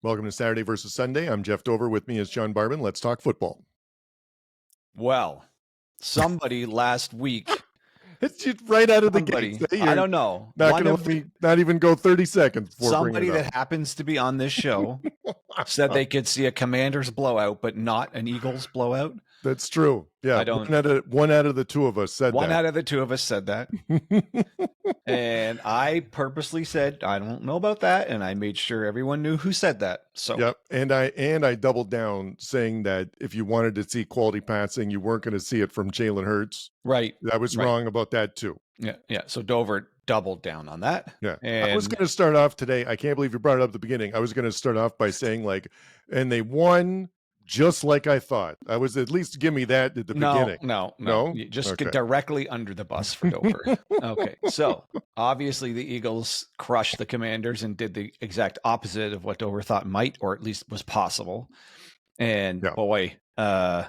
Welcome to Saturday versus Sunday. I'm Geoff Dover. With me is John Barban. Let's talk football. Well, somebody last week. It's just right out of the gate. I don't know. Not going to let me not even go 30 seconds before somebody that happens to be on this show said they could see a Commanders blowout, but not an Eagles blowout. That's true. Yeah, I don't. One out of the two of us said that. One out of the two of us said that. And I purposely said, I don't know about that. And I made sure everyone knew who said that. So yep. And I doubled down saying that if you wanted to see quality passing, you weren't going to see it from Jalen Hurts. Right. I was wrong about that too. Yeah. Yeah. So Dover doubled down on that. Yeah. And I was going to start off today. I can't believe you brought it up at the beginning. I was going to start off by saying and they won just like I thought. I was at least give me that at the beginning. No. You just get directly under the bus for Dover. Okay. So obviously the Eagles crushed the Commanders and did the exact opposite of what Dover thought might, or at least was possible. And boy, what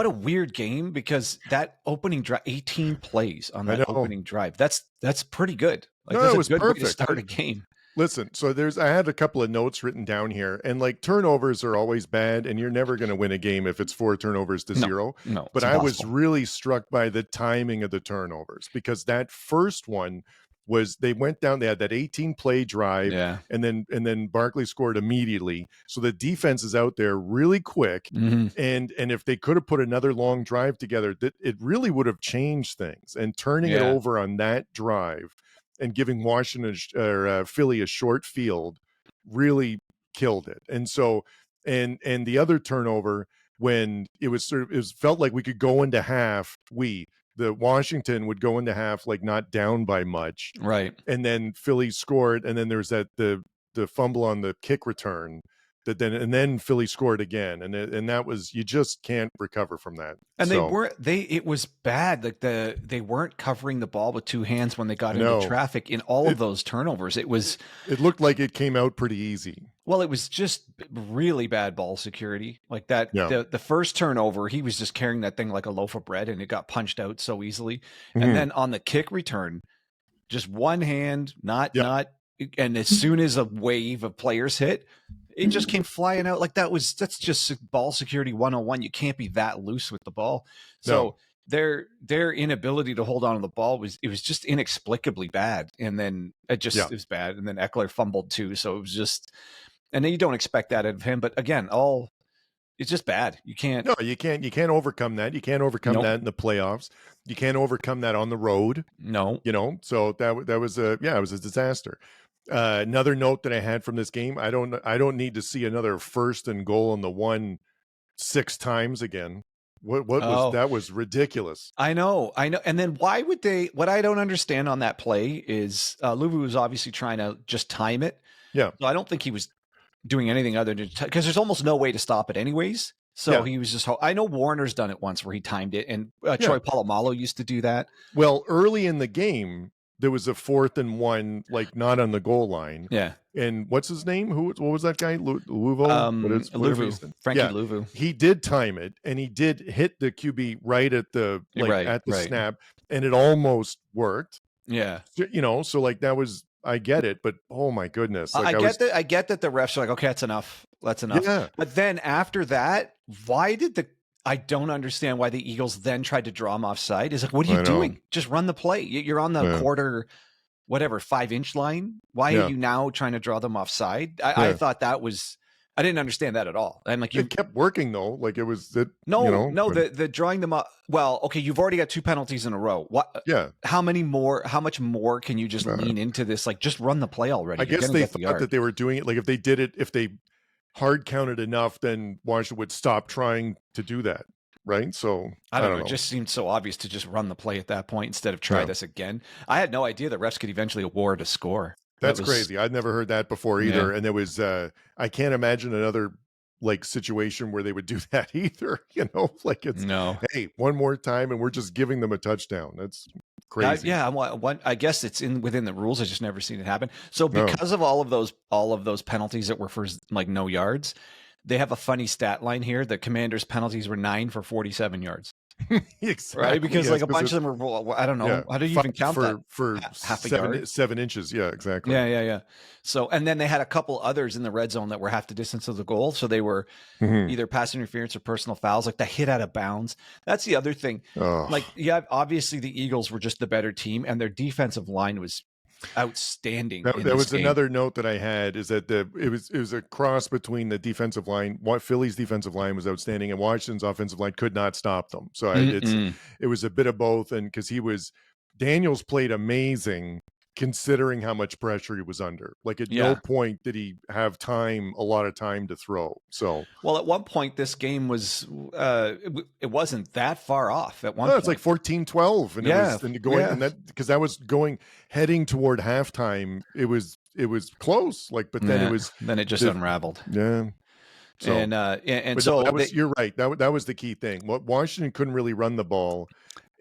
a weird game, because that opening drive, 18 plays on that opening drive. That's pretty good. It was perfect way to start a game. Listen, so I had a couple of notes written down here, and turnovers are always bad, and you're never going to win a game if it's 4 turnovers to 0. No, but I was really struck by the timing of the turnovers, because that first one was they went down, they had that 18 play drive, and then Barkley scored immediately. So the defense is out there really quick, and if they could have put another long drive together, it really would have changed things. And turning it over on that drive and giving Washington or Philly a short field really killed it. And so, and the other turnover, when it felt like we could go into half, the Washington would go into half not down by much, right? And then Philly scored, and then there's the fumble on the kick return and then Philly scored again, and that was, you just can't recover from that. And it was bad. They weren't covering the ball with two hands when they got into traffic in all of those turnovers. It looked like it came out pretty easy. Well, it was just really bad ball security. Like that, the first turnover, he was just carrying that thing like a loaf of bread, and it got punched out so easily. And then on the kick return, just one hand, and as soon as a wave of players hit, it just came flying out. That's just ball security 101. You can't be that loose with the ball. So their inability to hold on to the ball was just inexplicably bad. And then it was bad. And then Eckler fumbled too. So it was just, and then you don't expect that of him. But again, it's just bad. You can't overcome that. You can't overcome that in the playoffs. You can't overcome that on the road. No, so that was it was a disaster. Another note that I had from this game, I don't need to see another 1st and goal on the 1 6 times again. What was that? Was ridiculous. I know. And then why would they? What I don't understand on that play is Luvu was obviously trying to just time it. Yeah. So I don't think he was doing anything other than, because there's almost no way to stop it anyways. So he was just, I know Warner's done it once where he timed it, and Troy Polamalu used to do that. Well, early in the game, there was a 4th and 1, not on the goal line. Yeah. And what's his name? What was that guy? Luvu? Frankie Luvu. He did time it, and he did hit the QB right at the snap, and it almost worked. Yeah. So that was, I get it, but oh my goodness. I get that the refs are like, okay, that's enough. That's enough. Yeah. But then after that, I don't understand why the Eagles then tried to draw him offside. It's like, what are you doing? Just run the play. You're on the quarter, 5-inch line. Why are you now trying to draw them offside? I thought that was, I didn't understand that at all. And it kept working though. It was that. The drawing them up. Well, okay, you've already got 2 penalties in a row. What? Yeah. How much more can you just lean into this? Just run the play already. I guess they thought that they were doing it. If they hard counted enough, then Washington would stop trying to do that, right? So I don't know. It just seemed so obvious to just run the play at that point instead of try this again. I had no idea that refs could eventually award a score. That's crazy. I'd never heard that before either. And there was I can't imagine another situation where they would do that either. Hey, one more time and we're just giving them a touchdown. That's crazy. I guess it's within the rules. I just never seen it happen. So because of all of those penalties that were for no yards, they have a funny stat line here. The Commanders' penalties were 9 for 47 yards. Exactly. Right, because yes, like a bunch of them are, I don't know, yeah, how do you fight even count that? for Half a yard? 7 inches. Yeah, exactly. Yeah. So, and then they had a couple others in the red zone that were half the distance of the goal. So they were either pass interference or personal fouls, like the hit out of bounds. That's the other thing. Oh. Like, yeah, obviously the Eagles were just the better team, and their defensive line was outstanding. That was game. another note that I had, is that it was a cross between the defensive line. What Philly's defensive line was outstanding, and Washington's offensive line could not stop them. So it was a bit of both, and because Daniels played amazing considering how much pressure he was under. Like at no point did he have a lot of time to throw. So, well, at one point this game was it wasn't that far off at one point. It's like 14-12 and that was heading toward halftime. It was close, like, but then it just unraveled. Yeah. So, you're right. That was the key thing. What Washington couldn't really run the ball,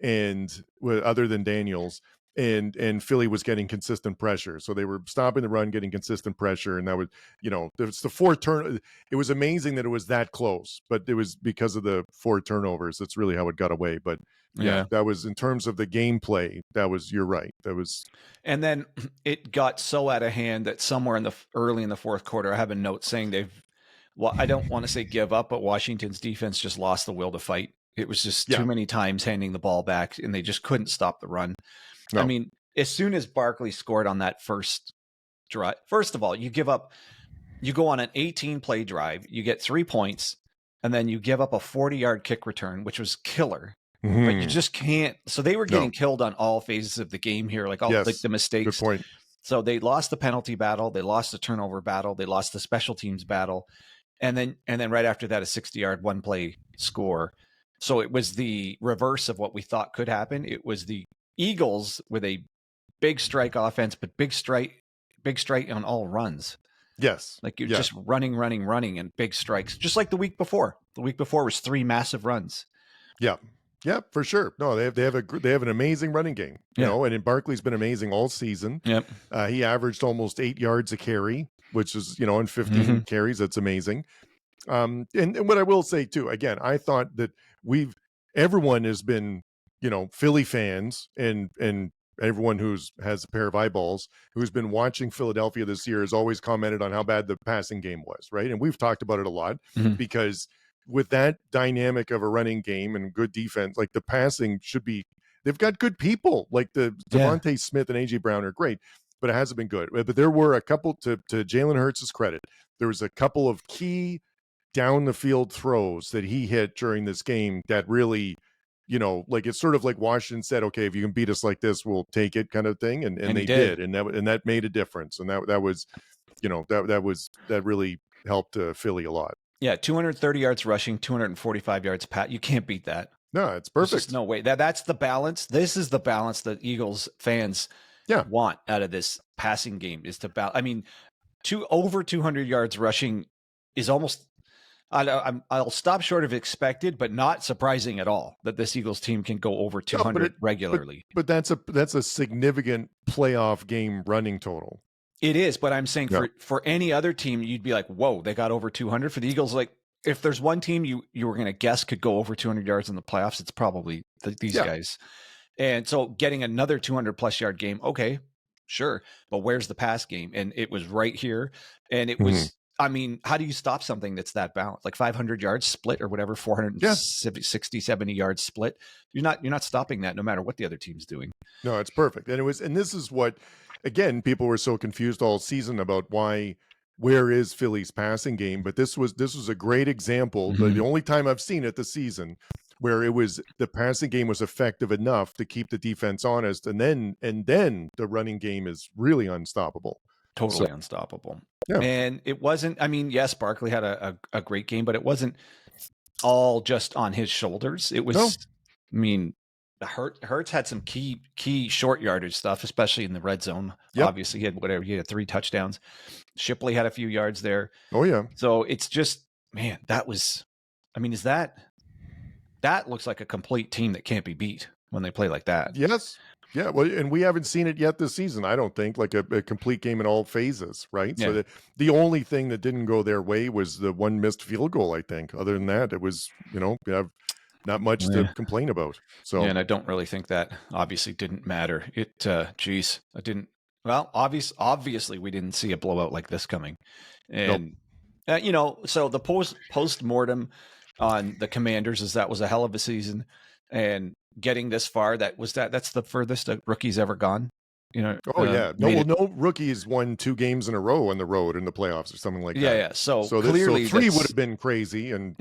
and other than Daniels, and Philly was getting consistent pressure. So they were stopping the run, getting consistent pressure, and that was, it's the 4 turn. It was amazing that it was that close, but it was because of the 4 turnovers. That's really how it got away. But that was, in terms of the gameplay, you're right. That was, and then it got so out of hand that somewhere early in the fourth quarter, I have a note saying I don't want to say give up, but Washington's defense just lost the will to fight. It was just too many times handing the ball back, and they just couldn't stop the run. No. I mean, as soon as Barkley scored on that first drive, first of all, you go on an 18-play drive, you get 3 points, and then you give up a 40-yard kick return, which was killer. But you just can't. So they were getting killed on all phases of the game here, like like the mistakes. Good point. So they lost the penalty battle, they lost the turnover battle, they lost the special teams battle, and then right after that, a 60-yard one-play score. So it was the reverse of what we thought could happen. It was the Eagles with a big strike offense, but big strike on all runs. Yes. Like you're just running and big strikes, just like the week before. The week before was 3 massive runs. Yeah. Yeah, for sure. No, they have an amazing running game, you know, and Barkley's been amazing all season. Yep. He averaged almost 8 yards a carry, which is, in 15 carries. That's amazing. And what I will say too, again, I thought that everyone has been, Philly fans and everyone has a pair of eyeballs who's been watching Philadelphia this year has always commented on how bad the passing game was, right? And we've talked about it a lot because with that dynamic of a running game and good defense, like the passing they've got good people, like the Devontae Smith and AJ Brown are great, but it hasn't been good. But there were a couple, to Jalen Hurts' credit, there was a couple of key down the field throws that he hit during this game that really, like it's sort of like Washington said, okay, if you can beat us like this, we'll take it, kind of thing. And they did. And that made a difference. And that was, that really helped Philly a lot. Yeah. 230 yards rushing, 245 yards pat. You can't beat that. No, it's perfect. No way. That's the balance. This is the balance that Eagles fans want out of this passing game, is to balance. I mean, over 200 yards rushing is almost, I'll stop short of expected, but not surprising at all that this Eagles team can go over 200 regularly. But that's a significant playoff game running total. It is, but I'm saying for any other team, you'd be like, whoa, they got over 200. For the Eagles, like, if there's one team you were going to guess could go over 200 yards in the playoffs, it's probably these guys. And so getting another 200-plus yard game, okay, sure. But where's the pass game? And it was right here. And it was, I mean, how do you stop something that's that balanced? Like 500 yards split or whatever, 460, 70 yards split. You're not stopping that no matter what the other team's doing. No, it's perfect. And this is what, again, people were so confused all season about where is Philly's passing game, but this was a great example. The only time I've seen it this season where the passing game was effective enough to keep the defense honest, and then the running game is really unstoppable. Totally unstoppable. Yeah. And it wasn't, I mean, yes, Barkley had a great game, but it wasn't all just on his shoulders. It was, I mean, Hurts had some key short yardage stuff, especially in the red zone. Yep. Obviously, he had 3 touchdowns. Shipley had a few yards there. Oh, yeah. So it's just, man, that looks like a complete team that can't be beat when they play like that. Yes. Yeah. Well, and we haven't seen it yet this season, I don't think, like a complete game in all phases, right? Yeah. So the only thing that didn't go their way was the one missed field goal, I think. Other than that, it was, not much to complain about. So, and I don't really think that obviously didn't matter. It, geez, I didn't. Well, obviously, we didn't see a blowout like this coming, and so the post mortem on the Commanders is that was a hell of a season, and getting this far, that's the furthest a rookie's ever gone. No rookies won 2 games in a row on the road in the playoffs or something like that. Yeah. So clearly, 3 would have been crazy, and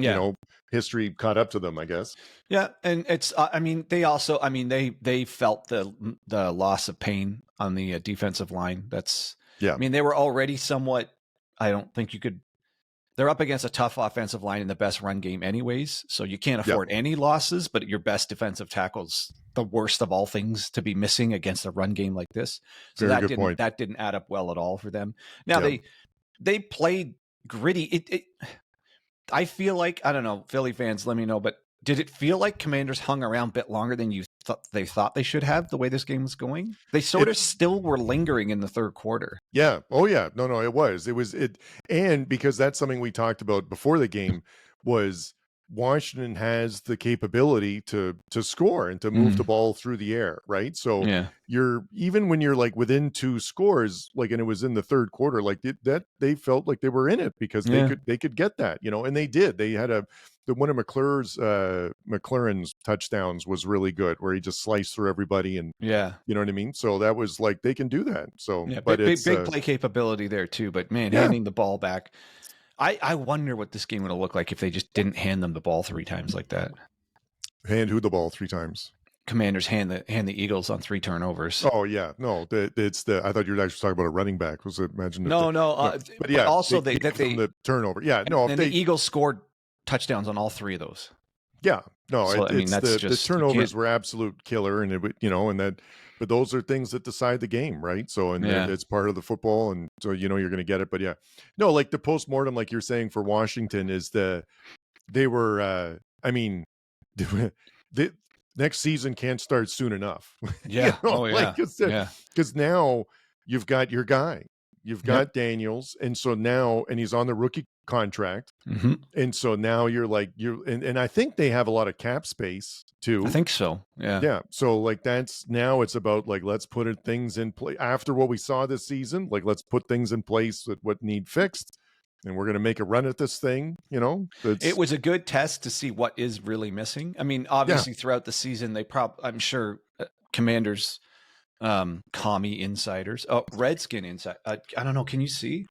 history caught up to them, I guess. Yeah, and it's they felt the loss of pain on the defensive line. They were already somewhat. I don't think you could. They're up against a tough offensive line in the best run game, anyways. So you can't afford any losses. But your best defensive tackle's the worst of all things to be missing against a run game like this. So that didn't add up well at all for them. Now they played gritty. I feel like, I don't know, Philly fans, let me know, but did it feel like Commanders hung around a bit longer than you thought they should have, the way this game was going? They sort of still were lingering in the third quarter. Yeah. Oh, yeah. No, it was. And because that's something we talked about before the game, was Washington has the capability to score and to move the ball through the air, right? So even when you're like within 2 scores, like, and it was in the third quarter, like that they felt like they were in it because they could get that, and they did. They had one of McLaurin's touchdowns was really good, where he just sliced through everybody, and you know what I mean? So that was like, they can do that. So but big play capability there too. But man, handing the ball back. I wonder what this game would have looked like if they just didn't hand them the ball 3 times like that. Hand who the ball 3 times? Commanders hand the Eagles on 3 turnovers. Oh yeah, no, it's I thought you were actually talking about a running back. Was it? Imagine. But yeah, also they the turnover. Yeah, no. And the Eagles scored touchdowns on all 3 of those. Yeah, no. So, the turnovers were absolute killer, and but those are things that decide the game, right? So, and it's part of the football, and so you're going to get it. But yeah, no, like the postmortem, like you're saying for Washington, is they were. The next season can't start soon enough. Yeah. Because now you've got your guy, you've got Daniels, and so now, and he's on the rookie contract, and so now and I think they have a lot of cap space too. I think so. Yeah. So like now it's about like, let's put things in place after what we saw this season. Like, let's put things in place that what need fixed, and we're going to make a run at this thing. It was a good test to see what is really missing. I mean, obviously throughout the season, I'm sure Commanders, commie insiders, Redskin inside. I don't know. Can you see?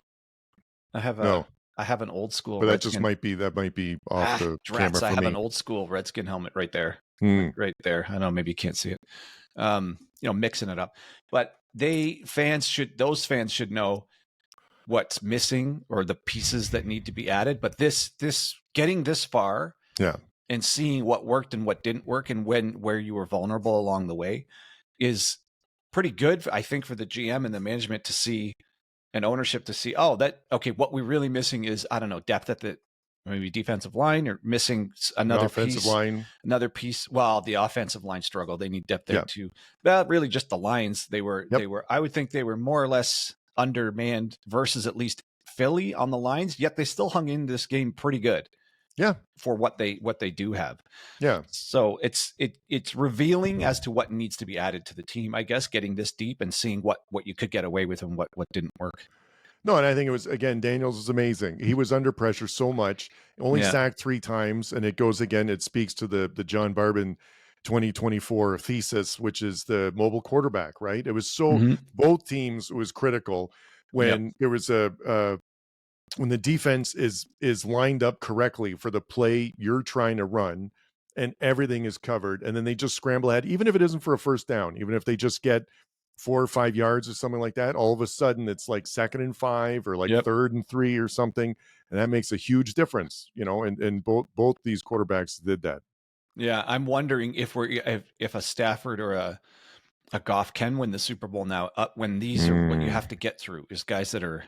I have an old school, but that might be off the camera for I have me. an old school Redskin helmet right there, right there. I don't know, maybe you can't see it. Mixing it up, but those fans should know what's missing or the pieces that need to be added. But this getting this far, and seeing what worked and what didn't work, and where you were vulnerable along the way, is pretty good, I think, for the GM and the management to see. And ownership to see, what we're really missing is, I don't know, depth at the maybe defensive line, or missing another offensive line. Another piece. Well, the offensive line struggle. They need depth there too. But really just the lines. They were, I would think they were more or less undermanned versus at least Philly on the lines, yet they still hung in this game pretty good. Yeah. For what they do have. Yeah. So it's revealing as to what needs to be added to the team, I guess, getting this deep and seeing what you could get away with and what didn't work. No, and I think it was, again, Daniels was amazing. He was under pressure so much, only sacked 3 times, and it speaks to the John Barban 2024 thesis, which is the mobile quarterback, right? It was both teams, it was critical when there was when the defense is lined up correctly for the play you're trying to run, and everything is covered, and then they just scramble ahead, even if it isn't for a first down, even if they just get 4 or 5 yards or something like that, all of a sudden it's like 2nd and 5 or like 3rd and 3 or something, and that makes a huge difference, and both these quarterbacks did that. Yeah, I'm wondering if a Stafford or a Goff can win the Super Bowl now, when these are what you have to get through, is guys that are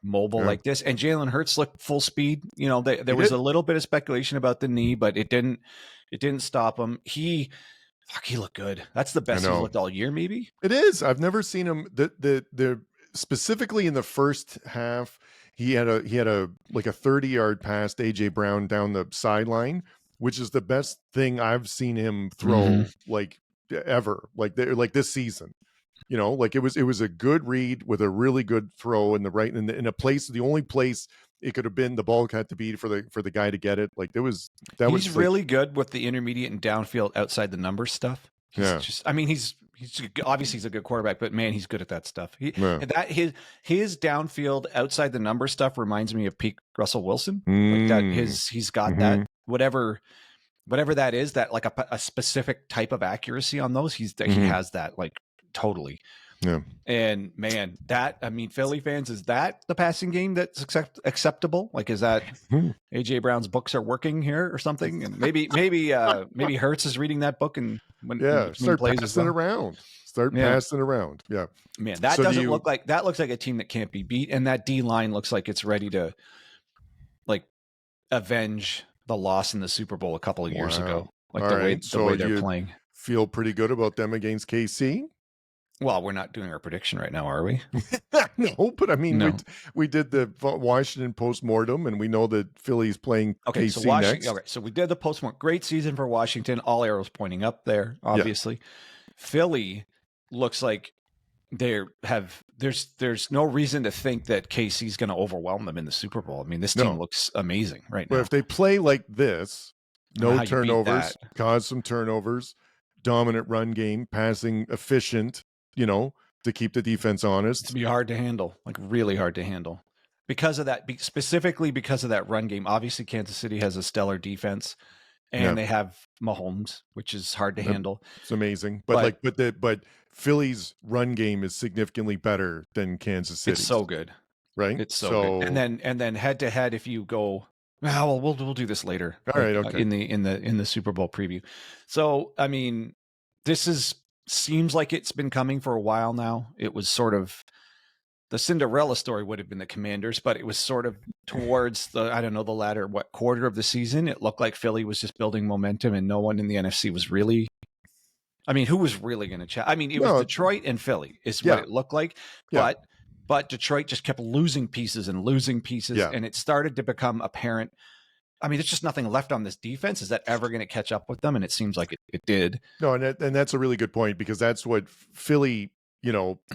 mobile like this. And Jalen Hurts looked full speed. There was a little bit of speculation about the knee, but it didn't stop him. He looked good. That's the best he's looked all year, maybe. It is. I've never seen him. The specifically in the first half, he had a like a 30-yard pass to AJ Brown down the sideline, which is the best thing I've seen him throw like ever, like this season. Like it was a good read with a really good throw in the right in a place. The only place it could have been, the ball had to be for the guy to get it. Like he's really good with the intermediate and downfield outside the numbers stuff. He's obviously he's a good quarterback, but man, he's good at that stuff. His downfield outside the number stuff reminds me of peak Russell Wilson. Like that he's got that whatever that is, that like a specific type of accuracy on those. He has that like totally. Yeah. And man, Philly fans, is that the passing game that's acceptable? Like, is that AJ Brown's books are working here or something? And maybe Hurts is reading that book and start passing it around. Passing around. Yeah. Man, that look like a team that can't be beat. And that D line looks like it's ready to like avenge the loss in the Super Bowl a couple of years ago. Like the way they're playing. Feel pretty good about them against KC? Well, we're not doing our prediction right now, are we? No, but I mean, we did the Washington postmortem, and we know that Philly's playing KC next. Okay, so we did the postmortem. Great season for Washington. All arrows pointing up there, obviously. Yeah. Philly looks like there's no reason to think that KC's going to overwhelm them in the Super Bowl. I mean, this team looks amazing right now. But if they play like this, no turnovers, cause some turnovers, dominant run game, passing efficient, to keep the defense honest. It's be hard to handle, like really hard to handle because of that, specifically because of that run game. Obviously, Kansas City has a stellar defense, and they have Mahomes, which is hard to handle. It's amazing, but Philly's run game is significantly better than Kansas City. It's so good, right? It's so good. And then head to head, if you go, we'll do this later. All right, okay. In the Super Bowl preview. So I mean, this seems like it's been coming for a while now. It was sort of the Cinderella story would have been the Commanders, but it was sort of towards the latter quarter of the season. It looked like Philly was just building momentum, and no one in the NFC was really. I mean, who was really going to chat? I mean, it was Detroit and Philly is what it looked like, but Detroit just kept losing pieces, and it started to become apparent. I mean, there's just nothing left on this defense. Is that ever going to catch up with them? And it seems like it did. No, and that's a really good point, because that's what Philly,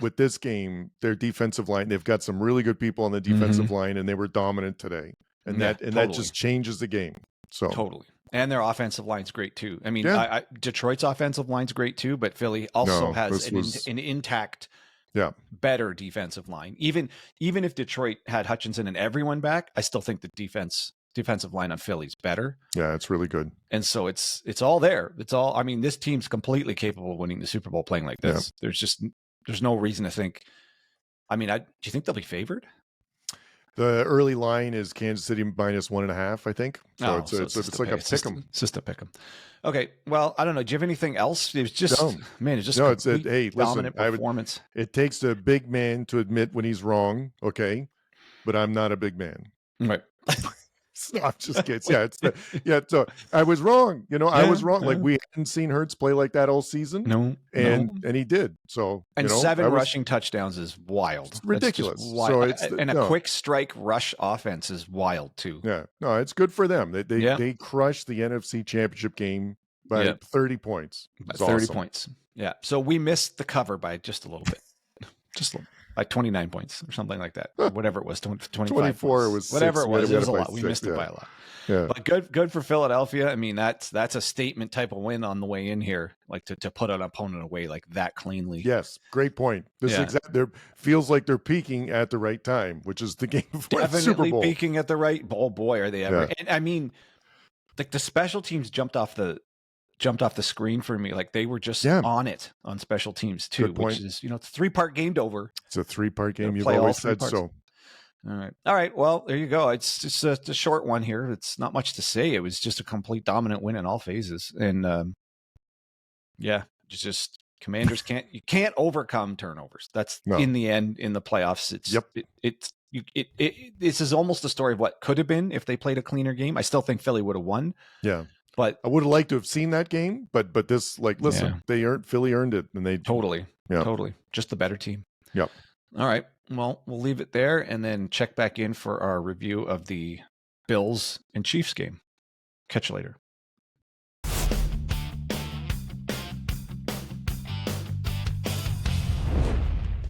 with this game, their defensive line, they've got some really good people on the defensive line, and they were dominant today. And that just changes the game. So totally. And their offensive line's great too. I mean, Detroit's offensive line's great too, but Philly also has an intact, better defensive line. Even if Detroit had Hutchinson and everyone back, I still think the defensive line on Philly's better. Yeah, it's really good. And so it's all there. I mean, this team's completely capable of winning the Super Bowl playing like this. Yeah. There's no reason to think. I mean, do you think they'll be favored? The early line is Kansas City -1.5, I think. So it's like a pick 'em. It's just a pick 'em. Okay. Well, I don't know. Do you have anything else? It was just dominant performance. It takes a big man to admit when he's wrong. Okay. But I'm not a big man. Right. No, I'm just kidding. So I was wrong. I was wrong. Like, we hadn't seen Hurts play like that all season. No. And he did. So, 7 rushing touchdowns is wild. It's ridiculous. Wild. So a quick strike rush offense is wild too. Yeah. No, it's good for them. They crushed the NFC Championship game by 30 points. 30 points. Yeah. So we missed the cover by just a little bit. Just a little. By 29 points or something like that. Whatever it was, 25 24 points. Whatever it was a lot. We missed it by a lot. Yeah. But good for Philadelphia. I mean, that's a statement type of win on the way in here, like to put an opponent away like that cleanly. Yes, great point. This is feels like they're peaking at the right time, which is the game before the Super Bowl. Peaking at the right. Oh boy, are they ever! Yeah. And I mean, like the special teams jumped off the screen for me. Like they were just on it on special teams too, which is, it's a 3-part game over. It's a 3-part game. You've always said so. All right. Well, there you go. It's just a short one here. It's not much to say. It was just a complete dominant win in all phases. And just Commanders can't overcome turnovers. That's in the end in the playoffs. This is almost a story of what could have been if they played a cleaner game. I still think Philly would have won. Yeah. But I would have liked to have seen that game, but this, Philly earned it, and they totally just the better team. Yep. All right. Well, we'll leave it there and then check back in for our review of the Bills and Chiefs game. Catch you later.